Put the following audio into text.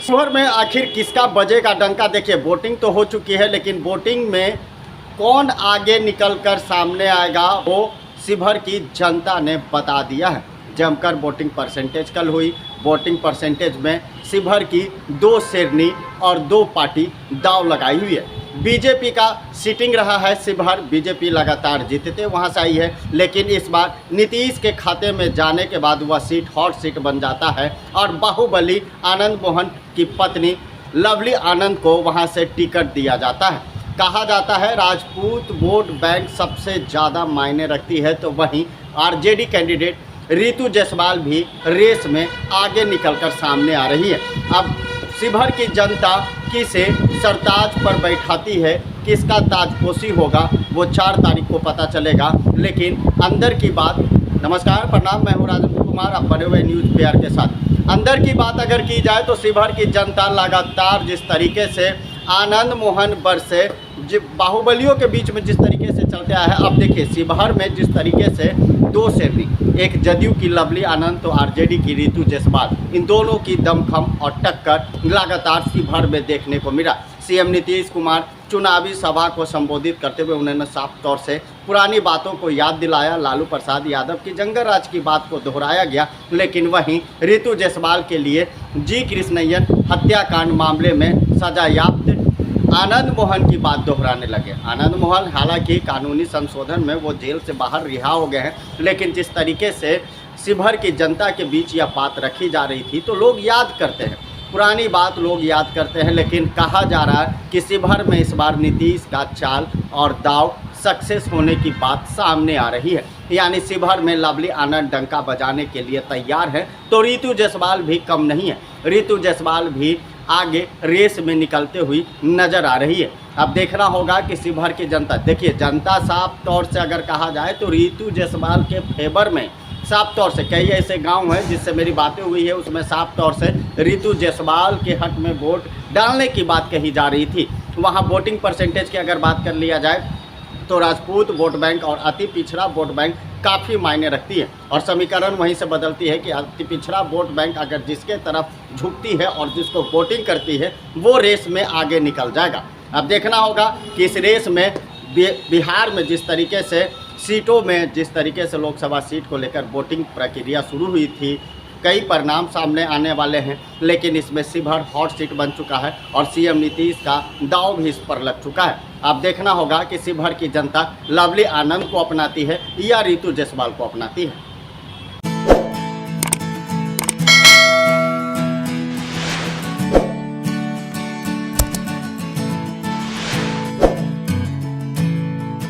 शिवहर में आखिर किसका बजेगा डंका? देखिए, वोटिंग तो हो चुकी है, लेकिन वोटिंग में कौन आगे निकलकर सामने आएगा वो शिवहर की जनता ने बता दिया है। जमकर वोटिंग परसेंटेज कल हुई। वोटिंग परसेंटेज में शिवहर की 2 शेरनी और 2 पार्टी दांव लगाई हुई है। बीजेपी का सीटिंग रहा है शिवहर, बीजेपी लगातार जीतते वहां से आई है, लेकिन इस बार नीतीश के खाते में जाने के बाद वह सीट हॉट सीट बन जाता है और बाहुबली आनंद मोहन की पत्नी लवली आनंद को वहां से टिकट दिया जाता है। कहा जाता है राजपूत वोट बैंक सबसे ज़्यादा मायने रखती है, तो वहीं आरजेडी कैंडिडेट रितु जायसवाल भी रेस में आगे निकलकर सामने आ रही है। अब शिवहर की जनता किसे सरताज पर बैठाती है, किसका ताजपोशी होगा, वो 4 तारीख को पता चलेगा। लेकिन अंदर की बात, नमस्कार, प्रणाम, मैं हूँ राजेंद्र कुमार, आप बने हुए न्यूज़ पेयर के साथ। अंदर की बात अगर की जाए तो शिवहर की जनता लगातार जिस तरीके से आनंद मोहन बरसे बाहुबलियों के बीच में जिस तरीके से चलते आया है, अब देखिए शिवहर में जिस तरीके से 2 शेरनी, एक जदयू की लवली आनंद तो आरजेडी की रितु जायसवाल, इन दोनों की दमखम और टक्कर लगातार शिवहर में देखने को मिला। सीएम नीतीश कुमार चुनावी सभा को संबोधित करते हुए उन्होंने साफ तौर से पुरानी बातों को याद दिलाया। लालू प्रसाद यादव की जंगल राज की बात को दोहराया गया, लेकिन वहीं रितु जायसवाल के लिए जी कृष्णय्यन हत्याकांड मामले में सजायाफ्त आनंद मोहन की बात दोहराने लगे। आनंद मोहन हालांकि कानूनी संशोधन में वो जेल से बाहर रिहा हो गए हैं, लेकिन जिस तरीके से शिवहर की जनता के बीच यह बात रखी जा रही थी तो लोग याद करते हैं, पुरानी बात लोग याद करते हैं। लेकिन कहा जा रहा है कि शिवहर में इस बार नीतीश का चाल और दाव सक्सेस होने की बात सामने आ रही है। यानी शिवहर में लवली आनंद डंका बजाने के लिए तैयार है, तो रितु जायसवाल भी कम नहीं है। रितु जायसवाल भी आगे रेस में निकलते हुई नज़र आ रही है। अब देखना होगा कि शिवहर की जनता, देखिए जनता साफ तौर से अगर कहा जाए तो रितु जायसवाल के फेवर में साफ तौर से, कई ऐसे गांव हैं जिससे मेरी बातें हुई है, उसमें साफ तौर से रितु जायसवाल के हक में वोट डालने की बात कही जा रही थी। वहां वोटिंग परसेंटेज की अगर बात कर लिया जाए तो राजपूत वोट बैंक और अति पिछड़ा वोट बैंक काफ़ी मायने रखती है, और समीकरण वहीं से बदलती है कि अति पिछड़ा वोट बैंक अगर जिसके तरफ झुकती है और जिसको वोटिंग करती है वो रेस में आगे निकल जाएगा। अब देखना होगा कि इस रेस में बिहार में जिस तरीके से सीटों में, जिस तरीके से लोकसभा सीट को लेकर वोटिंग प्रक्रिया शुरू हुई थी, कई परिणाम सामने आने वाले हैं, लेकिन इसमें शिवहर हॉट सीट बन चुका है और सीएम नीतीश का दांव भी इस पर लग चुका है। अब देखना होगा कि शिवहर की जनता लवली आनंद को अपनाती है या रितु जायसवाल को अपनाती है।